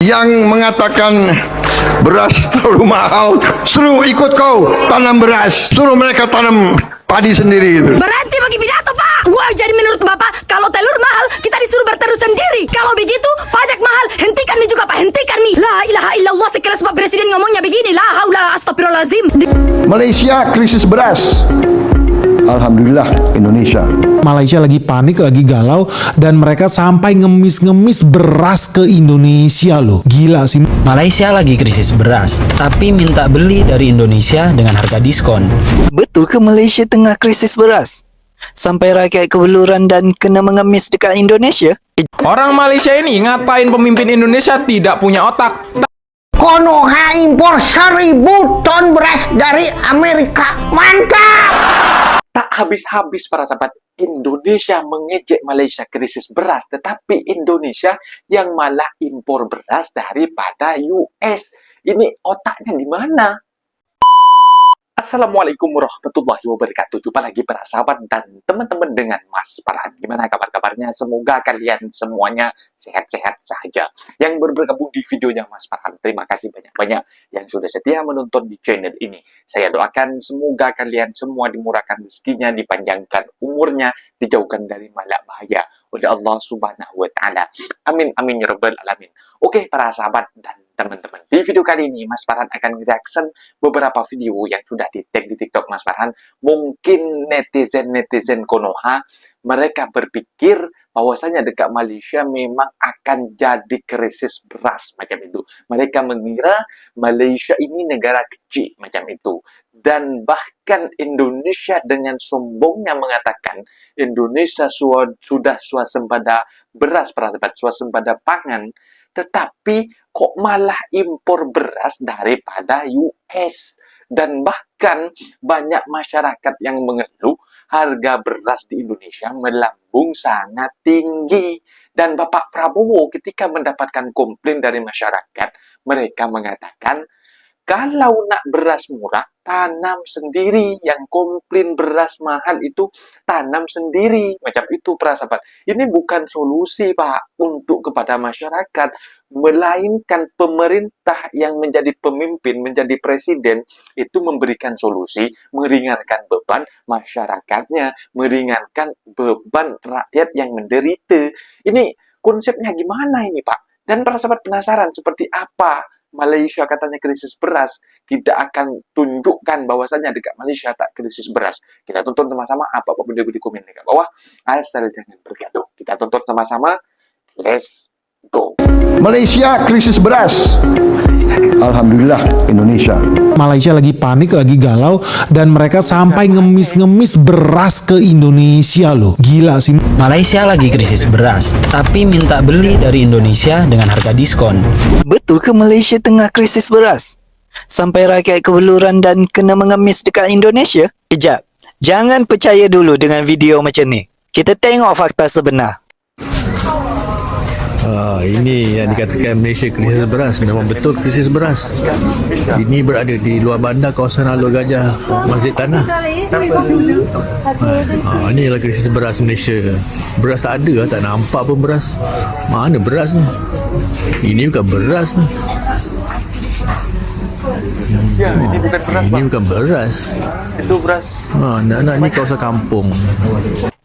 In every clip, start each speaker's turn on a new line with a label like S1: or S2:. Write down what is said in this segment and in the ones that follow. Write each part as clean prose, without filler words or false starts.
S1: Yang mengatakan beras terlalu mahal, suruh ikut kau tanam beras, suruh mereka tanam padi sendiri itu.
S2: Berhenti bagi pidato, Pak. Wah, jadi menurut Bapak, kalau telur mahal, kita disuruh bertelur sendiri. Kalau begitu, pajak mahal, hentikan nih juga, Pak. Hentikan nih. La ilaha illallah, sekelas Pak Presiden ngomongnya begini. La haula astagfirullahalazim.
S1: Malaysia krisis beras. Alhamdulillah Indonesia.
S3: Malaysia lagi panik, lagi galau, dan mereka sampai ngemis-ngemis beras ke Indonesia loh. Gila sih.
S4: Malaysia lagi krisis beras, tapi minta beli dari Indonesia dengan harga diskon.
S5: Betul ke Malaysia tengah krisis beras? Sampai rakyat kebeluran dan kena mengemis dekat Indonesia?
S6: Orang Malaysia ini ngatain pemimpin Indonesia tidak punya otak.
S7: Konoha impor 1000 ton beras dari Amerika. Mantap!
S8: Tak habis-habis para sahabat, Indonesia mengejek Malaysia krisis beras, tetapi Indonesia yang malah impor beras daripada US. Ini otaknya di mana? Assalamualaikum warahmatullahi wabarakatuh. Jumpa lagi para sahabat dan teman-teman dengan Mas Farhan. Gimana kabar-kabarnya? Semoga kalian semuanya sehat-sehat saja. Yang baru bergabung di videonya Mas Farhan, terima kasih banyak-banyak yang sudah setia menonton di channel ini. Saya doakan semoga kalian semua dimurahkan rezekinya, dipanjangkan umurnya, dijauhkan dari malak bahaya oleh Allah Subhanahu wa Ta'ala. Amin amin ya rabbal alamin. Oke para sahabat dan teman-teman, di video kali ini Mas Farhan akan reaction beberapa video yang sudah di-tag di TikTok Mas Farhan. Mungkin netizen Konoha mereka berpikir bahwasanya dekat Malaysia memang akan jadi krisis beras macam itu. Mereka mengira Malaysia ini negara kecil macam itu. Dan bahkan Indonesia dengan sombongnya mengatakan Indonesia sudah swasembada beras, para sahabat, swasembada pangan, tetapi kok malah impor beras daripada US. Dan bahkan banyak masyarakat yang mengeluh harga beras di Indonesia melambung sangat tinggi. Dan Bapak Prabowo ketika mendapatkan komplain dari masyarakat, mereka mengatakan, kalau nak beras murah, tanam sendiri. Yang komplain beras mahal itu tanam sendiri. Macam itu, para sahabat. Ini bukan solusi, Pak, untuk kepada masyarakat. Melainkan pemerintah yang menjadi pemimpin, menjadi presiden, itu memberikan solusi, meringankan beban masyarakatnya, meringankan beban rakyat yang menderita. Ini konsepnya gimana ini, Pak? Dan para sahabat penasaran seperti apa Malaysia katanya krisis beras. Kita akan tunjukkan bahwasanya dekat Malaysia tak krisis beras. Kita tonton sama-sama apa video di komen dekat bawah. Asal jangan bergaduh. Kita tonton sama-sama. Let's go.
S1: Malaysia krisis beras. Alhamdulillah Indonesia.
S3: Malaysia lagi panik, lagi galau, dan mereka sampai ngemis-ngemis beras ke Indonesia loh. Gila sih.
S4: Malaysia lagi krisis beras, tapi minta beli dari Indonesia dengan harga diskon.
S5: Betul ke Malaysia tengah krisis beras? Sampai rakyat kebeluran dan kena mengemis dekat Indonesia? Kejap, jangan percaya dulu dengan video macam ni. Kita tengok fakta sebenar.
S9: Ini yang dikatakan Malaysia krisis beras, memang betul krisis beras. Ini berada di luar bandar kawasan Alor Gajah, Masjid Tanah. Inilah krisis beras Malaysia. Beras tak ada, tak nampak pun beras. Mana beras ni? Ini bukan beras ni.
S8: Ini bukan beras,
S9: Ini bukan beras.
S8: Itu beras.
S9: Anak-anak ni kawasan kampung.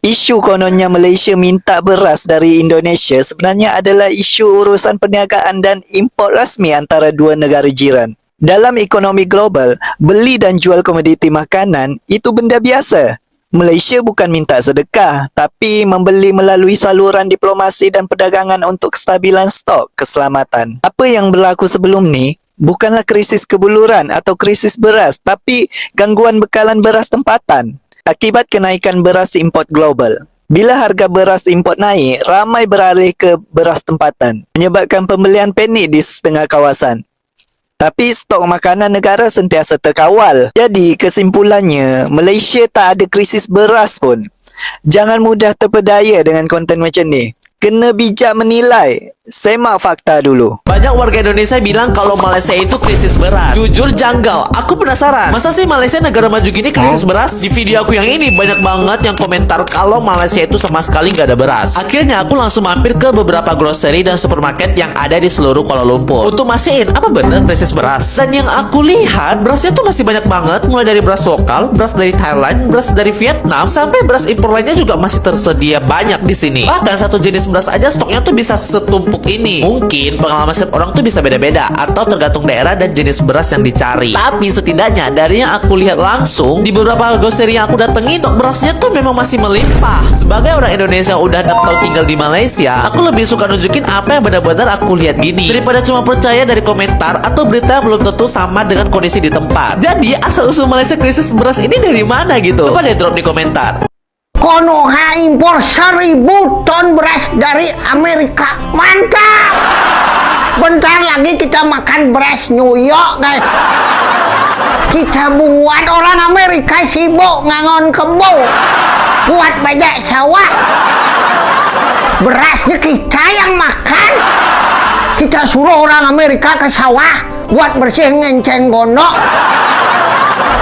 S5: Isu kononnya Malaysia minta beras dari Indonesia sebenarnya adalah isu urusan perniagaan dan import rasmi antara dua negara jiran. Dalam ekonomi global, beli dan jual komoditi makanan itu benda biasa. Malaysia bukan minta sedekah, tapi membeli melalui saluran diplomasi dan perdagangan untuk kestabilan stok keselamatan. Apa yang berlaku sebelum ni bukanlah krisis kebuluran atau krisis beras, tapi gangguan bekalan beras tempatan akibat kenaikan beras import global. Bila harga beras import naik, ramai beralih ke beras tempatan, menyebabkan pembelian panik di setengah kawasan. Tapi stok makanan negara sentiasa terkawal. Jadi kesimpulannya, Malaysia tak ada krisis beras pun. Jangan mudah terpedaya dengan konten macam ni. Kena bijak menilai. Semak fakta dulu.
S10: Banyak warga Indonesia bilang kalau Malaysia itu krisis beras. Jujur janggal, aku penasaran. Masa sih Malaysia negara maju gini krisis beras? Di video aku yang ini banyak banget yang komentar kalau Malaysia itu sama sekali nggak ada beras. Akhirnya aku langsung mampir ke beberapa grocery dan supermarket yang ada di seluruh Kuala Lumpur untuk mastiin apa bener krisis beras. Dan yang aku lihat berasnya tuh masih banyak banget, mulai dari beras lokal, beras dari Thailand, beras dari Vietnam, sampai beras impor lainnya juga masih tersedia banyak di sini. Bahkan satu jenis beras aja stoknya tuh bisa setumpuk ini. Mungkin pengalaman setiap orang tuh bisa beda-beda atau tergantung daerah dan jenis beras yang dicari. Tapi setidaknya dari yang aku lihat langsung di beberapa grocery yang aku datangi, stok berasnya tuh memang masih melimpah. Sebagai orang Indonesia yang udah 6 tahun tinggal di Malaysia, aku lebih suka nunjukin apa yang benar-benar aku lihat gini daripada cuma percaya dari komentar atau berita yang belum tentu sama dengan kondisi di tempat. Jadi asal-usul Malaysia krisis beras ini dari mana gitu? Coba deh drop di komentar.
S7: Konoha impor 1000 ton beras dari Amerika. Mantap! Bentar lagi kita makan beras New York, guys. Kita buat orang Amerika sibuk ngangon kebo, buat bajak sawah. Berasnya kita yang makan. Kita suruh orang Amerika ke sawah buat bersih ngenceng gondok.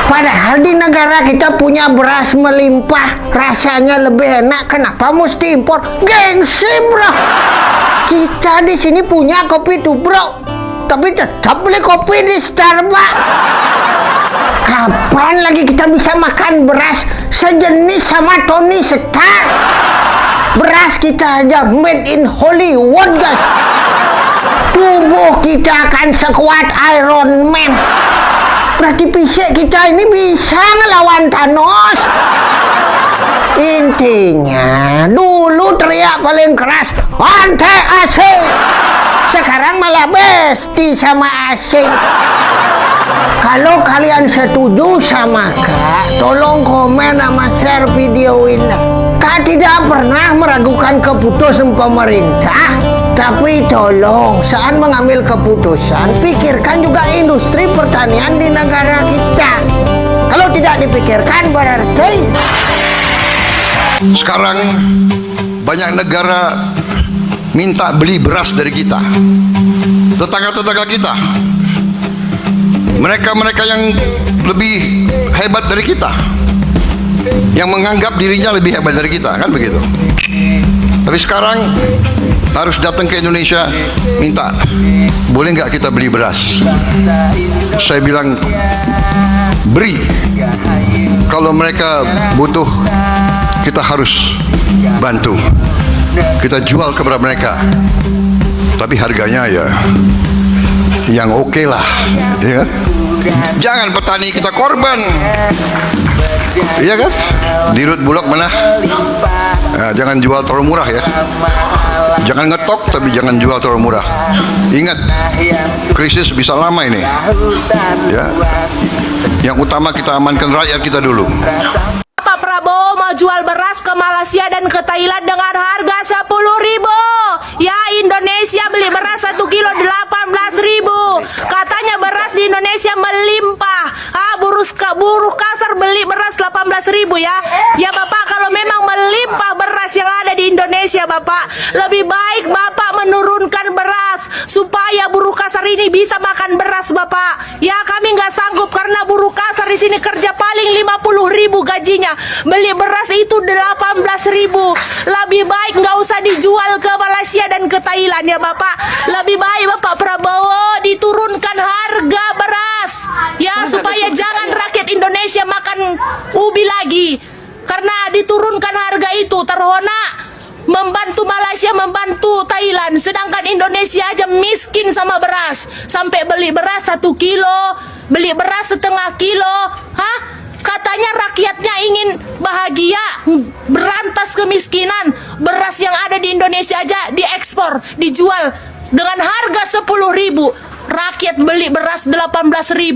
S7: Padahal di negara kita punya beras melimpah, rasanya lebih enak. Kenapa mesti impor? Gengsi, bro. Kita di sini punya kopi tuh, bro. Tapi tetap beli kopi di Starbucks. Kapan lagi kita bisa makan beras sejenis sama Tony Stark? Beras kita aja made in Hollywood, guys. Tubuh kita akan sekuat Iron Man. Berarti fisik kita ini bisa ngelawan Thanos. Intinya dulu teriak paling keras anti asing, sekarang malah besti sama asing. Kalau kalian setuju sama Kak, tolong komen sama share video ini. Kak tidak pernah meragukan keputusan pemerintah, tapi tolong saat mengambil keputusan, pikirkan juga industri pertanian di negara kita. Kalau tidak dipikirkan berarti
S1: Sekarang banyak negara minta beli beras dari kita. Tetangga-tetangga kita, mereka-mereka yang lebih hebat dari kita, yang menganggap dirinya lebih hebat dari kita, kan begitu. Tapi sekarang harus datang ke Indonesia minta, boleh nggak kita beli beras? Saya bilang beri. Kalau mereka butuh, kita harus bantu. Kita jual kepada mereka, tapi harganya ya yang oke lah, ya kan? Jangan petani kita korban, iya kan? Dirut Bulog mana? Nah, jangan jual terlalu murah ya. Jangan ngetok, tapi jangan jual terlalu murah. Ingat, krisis bisa lama ini. Ya, yang utama kita amankan rakyat kita dulu.
S11: Pak Prabowo mau jual beras ke Malaysia dan ke Thailand dengan harga 10.000. Ya, Indonesia beli beras 1 kilo 18.000. Katanya beras di Indonesia melimpah. Buruh kasar beli beras 18.000 ya. Ya Bapak, kalau memang melimpah beras yang ada di Indonesia Bapak, lebih baik Bapak menurunkan beras supaya buruh kasar ini bisa makan beras Bapak. Ya, kami nggak sanggup karena buruh kasar di sini kerja paling 50.000 gajinya. Beli beras itu 18.000. Lebih baik nggak usah dijual ke Malaysia dan ke Thailand ya Bapak. Lebih baik Bapak Prabowo diturunkan harga beras ya, supaya jangan rakyat Indonesia makan ubi lagi. Karena diturunkan harga itu terhona membantu Malaysia, membantu Thailand, sedangkan Indonesia aja miskin sama beras. Sampai beli beras 1 kilo, beli beras setengah kilo. Hah? Katanya rakyatnya ingin bahagia, berantas kemiskinan. Beras yang ada di Indonesia aja diekspor, dijual dengan harga 10.000. Rakyat beli beras 18.000,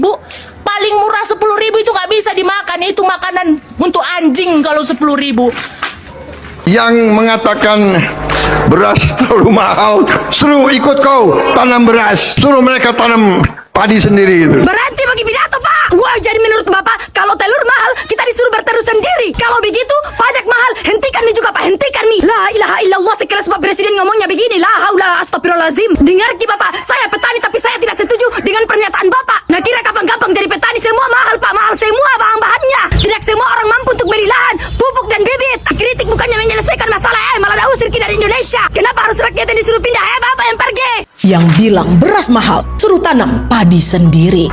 S11: paling murah 10.000 itu nggak bisa dimakan. Itu makanan untuk anjing kalau 10.000.
S1: Yang mengatakan beras terlalu mahal. Suruh ikut kau tanam beras. Suruh mereka tanam padi sendiri itu.
S2: Berhenti bagi pidato, Pak. Gua jadi menurut Bapak, kalau telur mahal, kita disuruh berterus sendiri. Kalau begitu, pajak mahal, hentikan nih juga, Pak. Hentikan nih. La ilaha illallah, sekelas Pak Presiden ngomongnya begini. La haula astagfirullahalazim. Dengar ki, Bapak. Saya petani, tapi saya tidak setuju dengan pernyataan Bapak. Nah, kira kapan gampang jadi petani? Semua mahal, Pak. Mahal semua bahan-bahannya. Tidak semua orang mampu untuk beli lahan, pupuk, dan bibit. Kritik bukannya menyelesaikan masalah, malah ada usir ki dari Indonesia. Kenapa harus rakyat yang disuruh pindah? Bapak yang pergi.
S12: Yang bilang beras mahal, suruh tanam padi sendiri.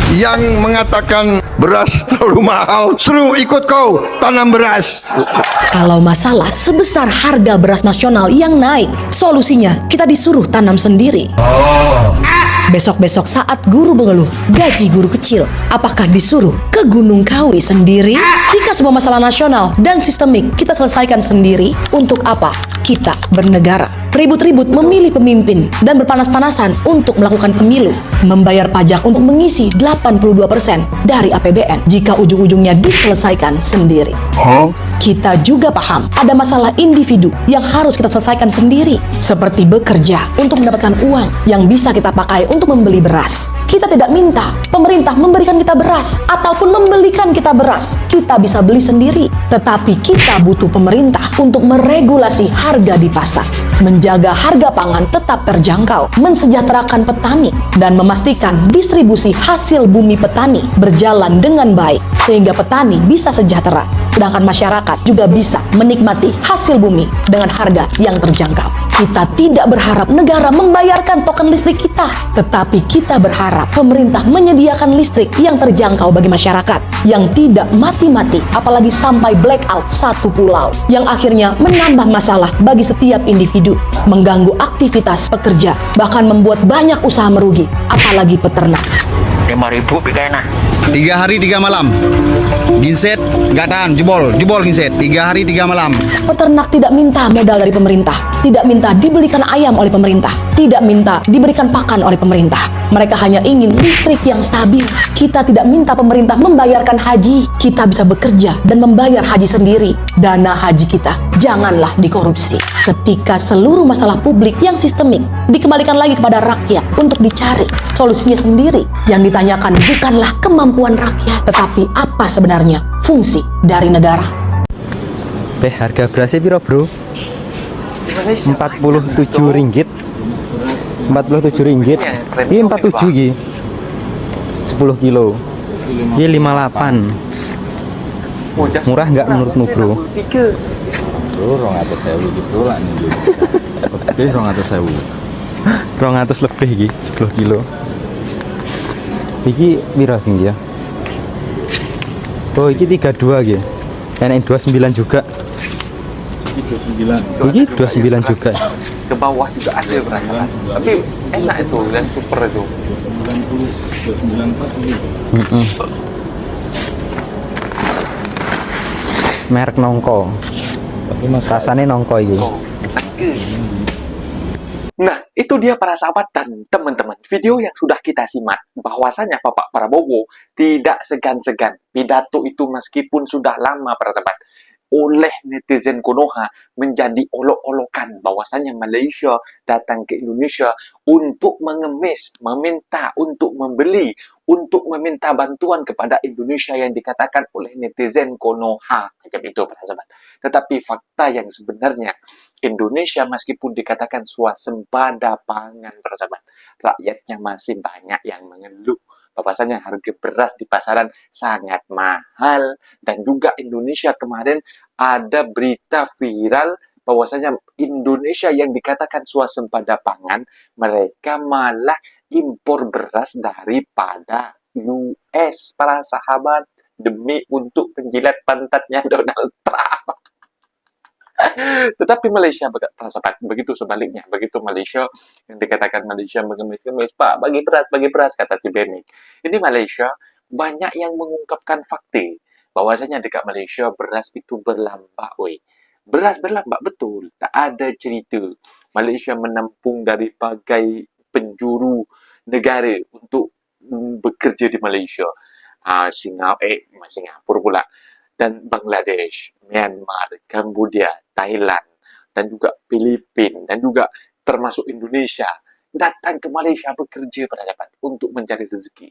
S1: Yang mengatakan beras terlalu mahal, suruh ikut kau tanam beras.
S12: Kalau masalah sebesar harga beras nasional yang naik, solusinya kita disuruh tanam sendiri. Besok-besok saat guru mengeluh gaji guru kecil, apakah disuruh ke Gunung Kawi sendiri? Jika semua masalah nasional dan sistemik kita selesaikan sendiri, untuk apa kita bernegara? Ribut-ribut memilih pemimpin dan berpanas-panasan untuk melakukan pemilu, membayar pajak untuk mengisi 82% dari APBN jika ujung-ujungnya diselesaikan sendiri. Kita juga paham ada masalah individu yang harus kita selesaikan sendiri, seperti bekerja untuk mendapatkan uang yang bisa kita pakai untuk membeli beras. Kita tidak minta pemerintah memberikan kita beras ataupun membelikan kita beras. Kita bisa beli sendiri, tetapi kita butuh pemerintah untuk meregulasi harga di pasar, menjaga harga pangan tetap terjangkau, mensejahterakan petani, dan memastikan distribusi hasil bumi petani berjalan dengan baik sehingga petani bisa sejahtera, sedangkan masyarakat juga bisa menikmati hasil bumi dengan harga yang terjangkau. Kita tidak berharap negara membayarkan token listrik kita, tetapi kita berharap pemerintah menyediakan listrik yang terjangkau bagi masyarakat, yang tidak mati-mati, apalagi sampai blackout satu pulau, yang akhirnya menambah masalah bagi setiap individu, mengganggu aktivitas pekerja, bahkan membuat banyak usaha merugi, apalagi peternak.
S7: 5.000 enak.
S13: 3 hari 3 malam. Ginset nggak tahan, jebol ginset. 3 hari 3 malam.
S12: Peternak tidak minta modal dari pemerintah, tidak minta dibelikan ayam oleh pemerintah, tidak minta diberikan pakan oleh pemerintah. Mereka hanya ingin listrik yang stabil. Kita tidak minta pemerintah membayarkan haji. Kita bisa bekerja dan membayar haji sendiri. Dana haji kita janganlah dikorupsi. Ketika seluruh masalah publik yang sistemik dikembalikan lagi kepada rakyat untuk dicari solusinya sendiri, yang ditanyakan bukanlah kemampuan rakyat, tetapi apa sebenarnya fungsi dari negara.
S14: Harga berasnya piro, Bro? 47 ringgit. 47 ringgit. Ini 47 iki. 10 kilo. Ini 58. Murah nggak menurutmu, Bro?
S9: Bro, 200.000 gitu lah nih. Lebih 200.000.
S14: 200 lebih iki, 10 kilo. Iki piro sing dia? Oh, iki 32 iki. Enak 29 juga. Iki 29 juga.
S8: Ke bawah juga ada berasa. Tapi enak itu dan super itu.
S9: 94
S14: Merek nongko. Rasanya nongko iki.
S8: Nah, itu dia para sahabat dan teman-teman. Video yang sudah kita simak, bahwasanya Bapak Prabowo tidak segan-segan. Pidato itu meskipun sudah lama, para sahabat, oleh netizen Konoha menjadi olok-olokan bahwasanya Malaysia datang ke Indonesia untuk mengemis, meminta untuk membeli, untuk meminta bantuan kepada Indonesia yang dikatakan oleh netizen Konoha. Macam itu, para sahabat. Tetapi fakta yang sebenarnya, Indonesia meskipun dikatakan swasembada pangan, para sahabat, rakyatnya masih banyak yang mengeluh bahwasanya harga beras di pasaran sangat mahal. Dan juga Indonesia kemarin ada berita viral bahwasanya Indonesia yang dikatakan swasembada pangan, mereka malah impor beras daripada US, para sahabat, demi untuk menjilat pantatnya Donald Trump. Tetapi Malaysia, para sahabat, begitu sebaliknya. Begitu Malaysia yang dikatakan Malaysia mengemis-ngemis, Pak, bagi beras, kata si Benik. Ini Malaysia banyak yang mengungkapkan fakta bahwasanya dekat Malaysia beras itu berlambak, weh. Beras berlambak, betul. Tak ada cerita Malaysia menampung dari berbagai penjuru negara untuk bekerja di Malaysia. Singapura pula, dan Bangladesh, Myanmar, Kamboja, Thailand, dan juga Filipina, dan juga termasuk Indonesia, datang ke Malaysia bekerja para sahabat untuk mencari rezeki.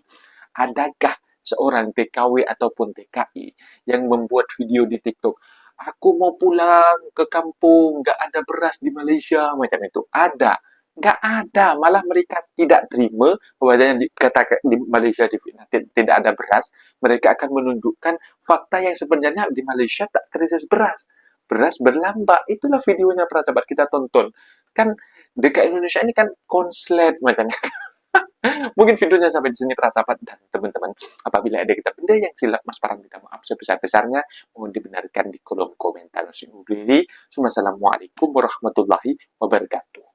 S8: Adakah seorang TKW ataupun TKI yang membuat video di TikTok, aku mau pulang ke kampung, nggak ada beras di Malaysia, macam itu? Ada? Nggak ada. Malah mereka tidak terima bahwasanya dikatakan di Malaysia tidak ada beras. Mereka akan menunjukkan fakta yang sebenarnya di Malaysia tak krisis beras. Beras berlambak. Itulah videonya para sahabat, kita tonton. Kan dekat Indonesia ini kan konslet macamnya. Mungkin videonya sampai di sini para sahabat dan teman-teman. Apabila ada kita benda yang silap, Mas Farhan minta maaf sebesar-besarnya. Mohon dibenarkan di kolom komentar. Assalamualaikum warahmatullahi wabarakatuh.